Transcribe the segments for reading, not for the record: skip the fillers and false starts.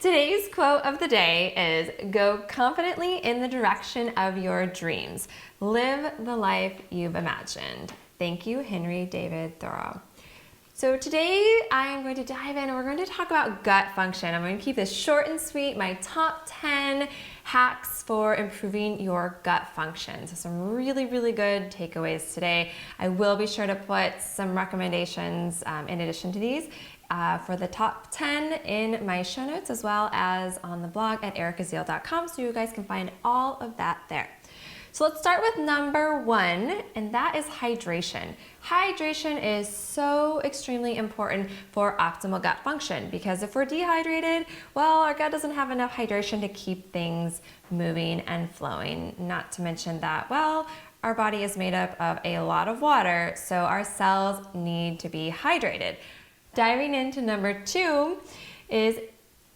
Today's quote of the day is, go confidently in the direction of your dreams. Live the life you've imagined. Thank you, Henry David Thoreau. So today I'm going to dive in and we're going to talk about gut function. I'm going to keep this short and sweet, my top 10 hacks for improving your gut function. So some really, really good takeaways today. I will be sure to put some recommendations in addition to these for the top 10 in my show notes, as well as on the blog at ericazeal.com, so you guys can find all of that there. So let's start with number 1, and that is hydration. Hydration is so extremely important for optimal gut function, because if we're dehydrated, well, our gut doesn't have enough hydration to keep things moving and flowing. Not to mention that, well, our body is made up of a lot of water, so our cells need to be hydrated. Diving into number 2 is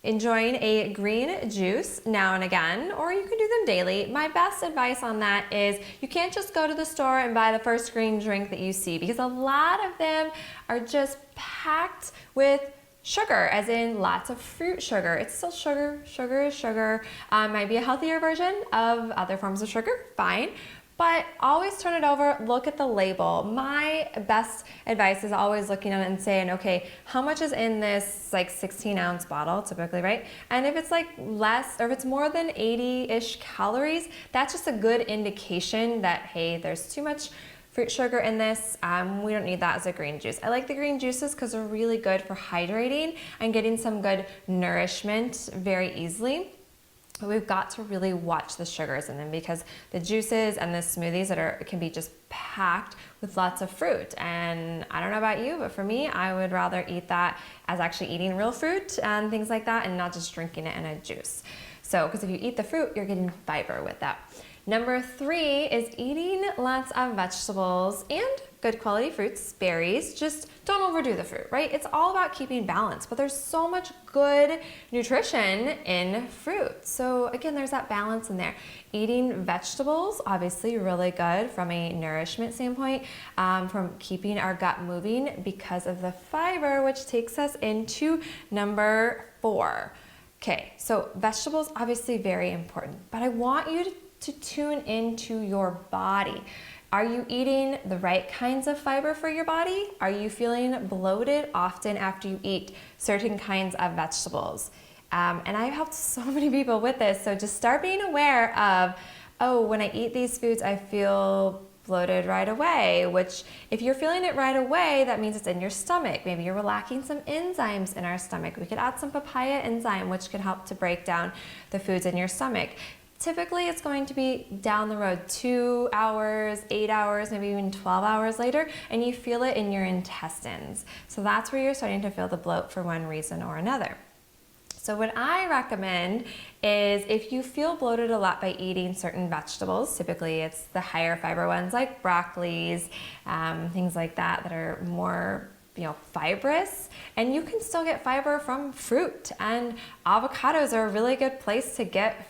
enjoying a green juice now and again, or you can do them daily. My best advice on that is you can't just go to the store and buy the first green drink that you see, because a lot of them are just packed with sugar, as in lots of fruit sugar. It's still sugar. Sugar is sugar. Might be a healthier version of other forms of sugar, fine. But always turn it over, look at the label. My best advice is always looking at it and saying, okay, how much is in this like 16-ounce bottle typically, right? And if it's like less, or if it's more than 80-ish calories, that's just a good indication that, hey, there's too much fruit sugar in this. We don't need that as a green juice. I like the green juices because they're really good for hydrating and getting some good nourishment very easily. But we've got to really watch the sugars in them, because the juices and the smoothies can be just packed with lots of fruit. And I don't know about you, but for me, I would rather eat that as actually eating real fruit and things like that, and not just drinking it in a juice. So, because if you eat the fruit, you're getting fiber with that. Number 3 is eating lots of vegetables and good quality fruits, berries. Just don't overdo the fruit, right? It's all about keeping balance, but there's so much good nutrition in fruit. So again, there's that balance in there. Eating vegetables, obviously really good from a nourishment standpoint, from keeping our gut moving because of the fiber, which takes us into number 4. Okay, so vegetables, obviously very important, but I want you to tune into your body. Are you eating the right kinds of fiber for your body? Are you feeling bloated often after you eat certain kinds of vegetables? And I've helped so many people with this, so just start being aware of, oh, when I eat these foods, I feel bloated right away, which if you're feeling it right away, that means it's in your stomach. Maybe you're lacking some enzymes in our stomach. We could add some papaya enzyme, which could help to break down the foods in your stomach. Typically, it's going to be down the road 2 hours, 8 hours, maybe even 12 hours later, and you feel it in your intestines. So that's where you're starting to feel the bloat for one reason or another. So what I recommend is, if you feel bloated a lot by eating certain vegetables, typically it's the higher fiber ones like broccolis, things like that are more fibrous, and you can still get fiber from fruit, and avocados are a really good place to get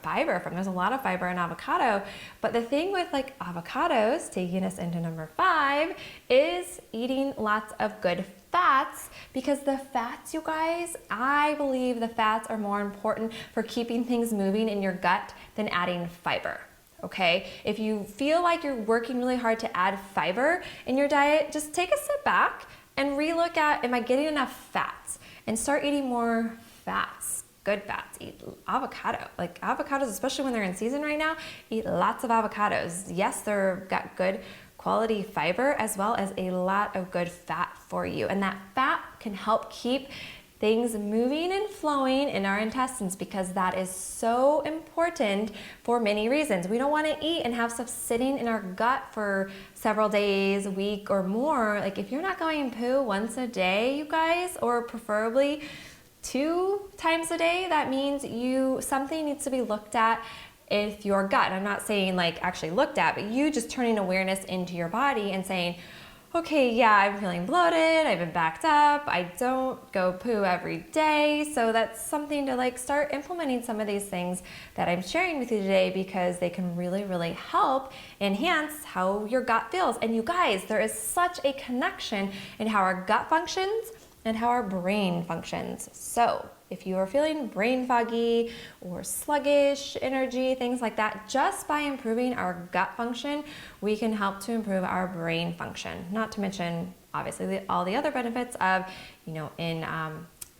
fiber from. There's a lot of fiber in avocado, but the thing with like avocados, taking us into number 5, is eating lots of good fats, because the fats, you guys, I believe the fats are more important for keeping things moving in your gut than adding fiber. Okay, if you feel like you're working really hard to add fiber in your diet, just take a step back and relook at, am I getting enough fats? And start eating more fats. Good fats. Eat avocado. Like avocados, especially when they're in season right now, eat lots of avocados. Yes, they've got good quality fiber as well as a lot of good fat for you. And that fat can help keep things moving and flowing in our intestines, because that is so important for many reasons. We don't want to eat and have stuff sitting in our gut for several days, a week or more. Like if you're not going poo once a day, you guys, or preferably 2 times a day, that means something needs to be looked at with your gut. And I'm not saying like actually looked at, but you just turning awareness into your body and saying, okay, yeah, I'm feeling bloated, I've been backed up, I don't go poo every day. So that's something to like start implementing some of these things that I'm sharing with you today, because they can really, really help enhance how your gut feels. And you guys, there is such a connection in how our gut functions and how our brain functions. So if you are feeling brain foggy or sluggish energy, things like that, just by improving our gut function, we can help to improve our brain function. Not to mention, obviously, all the other benefits of, in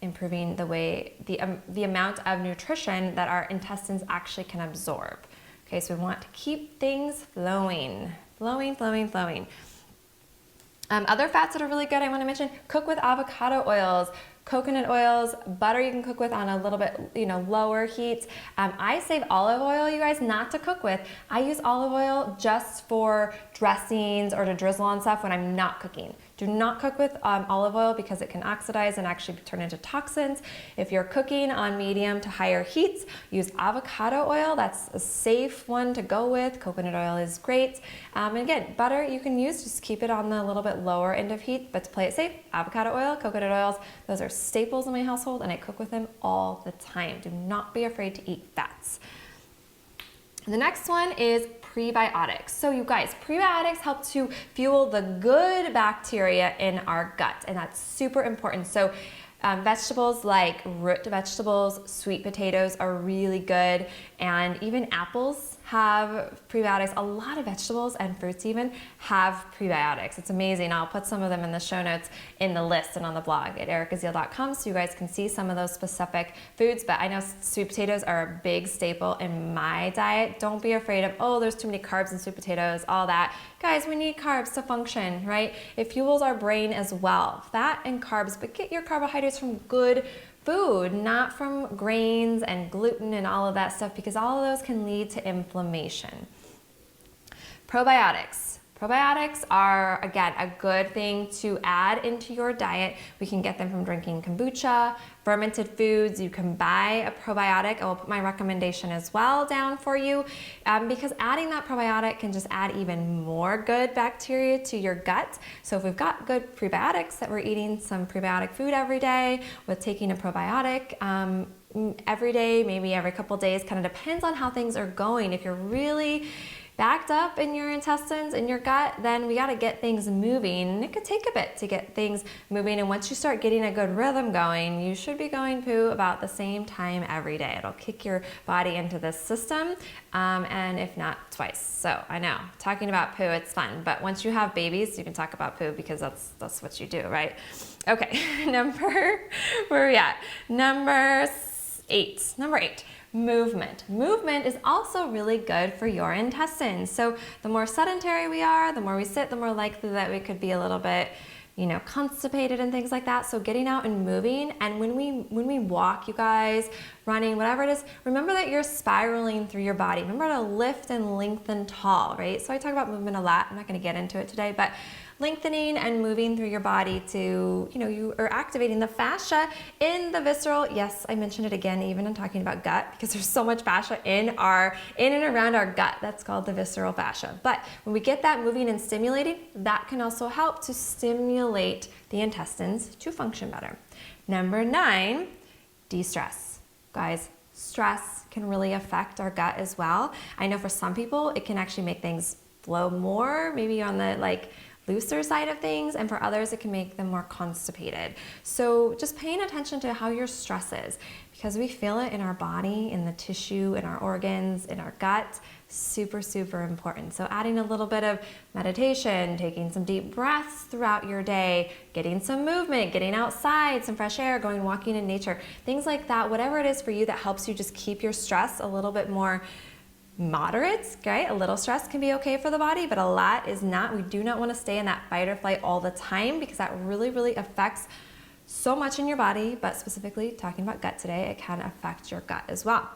improving the amount of nutrition that our intestines actually can absorb. Okay, so we want to keep things flowing. Other fats that are really good, I want to mention, cook with avocado oils, coconut oils, butter you can cook with on a little bit, lower heat. I save olive oil, you guys, not to cook with. I use olive oil just for dressings or to drizzle on stuff when I'm not cooking. Do not cook with olive oil because it can oxidize and actually turn into toxins. If you're cooking on medium to higher heats, use avocado oil. That's a safe one to go with. Coconut oil is great. And again, butter you can use, just keep it on the little bit lower end of heat, but to play it safe, avocado oil, coconut oils, those are staples in my household and I cook with them all the time. Do not be afraid to eat fats. The next one is prebiotics. So you guys, prebiotics help to fuel the good bacteria in our gut, and that's super important. So vegetables like root vegetables, sweet potatoes are really good, and even apples have prebiotics. A lot of vegetables and fruits even have prebiotics. It's amazing. I'll put some of them in the show notes in the list and on the blog at ericazeal.com so you guys can see some of those specific foods. But I know sweet potatoes are a big staple in my diet. Don't be afraid of, oh, there's too many carbs in sweet potatoes, all that. Guys, we need carbs to function, right? It fuels our brain as well. Fat and carbs, but get your carbohydrates from good food, not from grains and gluten and all of that stuff, because all of those can lead to inflammation. Probiotics. Probiotics are, again, a good thing to add into your diet. We can get them from drinking kombucha, fermented foods. You can buy a probiotic. I will put my recommendation as well down for you because adding that probiotic can just add even more good bacteria to your gut. So if we've got good prebiotics, that we're eating some prebiotic food every day with taking a probiotic every day, maybe every couple days, kind of depends on how things are going. If you're really backed up in your intestines, in your gut, then we got to get things moving. And it could take a bit to get things moving. And once you start getting a good rhythm going, you should be going poo about the same time every day. It'll kick your body into this system, and if not, twice. So I know, talking about poo, it's fun. But once you have babies, you can talk about poo because that's what you do, right? Okay, where are we at? Number eight. Movement. Movement is also really good for your intestines. So the more sedentary we are, the more we sit, the more likely that we could be a little bit, constipated and things like that. So getting out and moving, and when we walk, you guys, running, whatever it is, remember that you're spiraling through your body. Remember to lift and lengthen tall, right? So I talk about movement a lot. I'm not going to get into it today, but lengthening and moving through your body to, you are activating the fascia in the visceral. Yes, I mentioned it again, even in talking about gut, because there's so much fascia in and around our gut. That's called the visceral fascia. But when we get that moving and stimulating, that can also help to stimulate the intestines to function better. Number 9, de-stress. Guys, stress can really affect our gut as well. I know for some people, it can actually make things flow more, maybe on the looser side of things, and for others it can make them more constipated. So just paying attention to how your stress is, because we feel it in our body, in the tissue, in our organs, in our gut. Super, super important. So adding a little bit of meditation, taking some deep breaths throughout your day, getting some movement, getting outside, some fresh air, going walking in nature, things like that, whatever it is for you that helps you just keep your stress a little bit more moderate, okay? A little stress can be okay for the body, but a lot is not. We do not want to stay in that fight or flight all the time, because that really, really affects so much in your body, but specifically talking about gut today, it can affect your gut as well.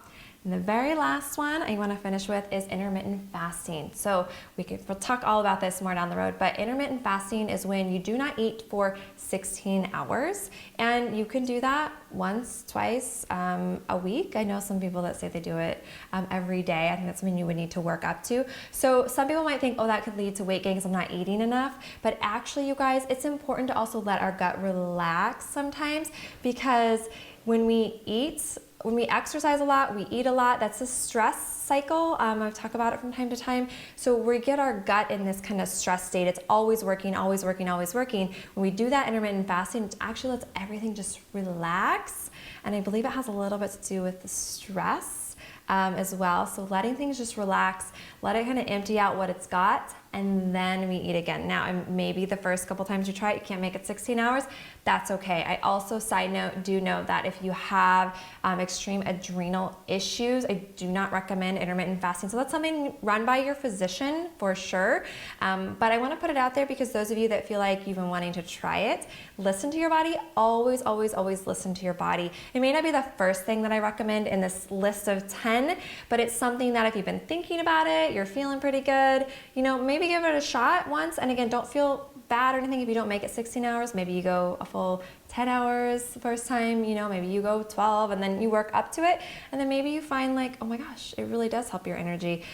And the very last one I want to finish with is intermittent fasting. So we'll talk all about this more down the road, but intermittent fasting is when you do not eat for 16 hours, and you can do that once, twice a week. I know some people that say they do it every day. I think that's something you would need to work up to. So some people might think, oh, that could lead to weight gain because I'm not eating enough. But actually, you guys, it's important to also let our gut relax sometimes, because when we eat when we exercise a lot, we eat a lot, that's a stress cycle. I talk about it from time to time. So we get our gut in this kind of stress state. It's always working, always working, always working. When we do that intermittent fasting, it actually lets everything just relax. And I believe it has a little bit to do with the stress as well. So letting things just relax, let it kind of empty out what it's got, and then we eat again. Now, maybe the first couple times you try it, you can't make it 16 hours. That's okay. I also, side note, do know that if you have extreme adrenal issues, I do not recommend intermittent fasting. So that's something run by your physician for sure. But I want to put it out there because those of you that feel like you've been wanting to try it, listen to your body. Always, always, always listen to your body. It may not be the first thing that I recommend in this list of 10, but it's something that if you've been thinking about it, you're feeling pretty good, maybe give it a shot once. And again, don't feel bad or anything if you don't make it 16 hours. Maybe you go a full 10 hours the first time, maybe you go 12 and then you work up to it. And then maybe you find like, oh my gosh, it really does help your energy.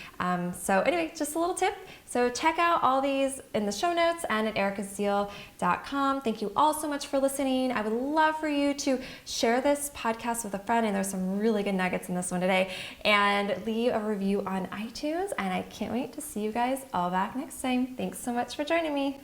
So anyway, just a little tip. So check out all these in the show notes and at ericazeal.com. Thank you all so much for listening. I would love for you to share this podcast with a friend, and there's some really good nuggets in this one today, and leave a review on iTunes. And I can't wait to see you guys all back next time. Thanks so much for joining me.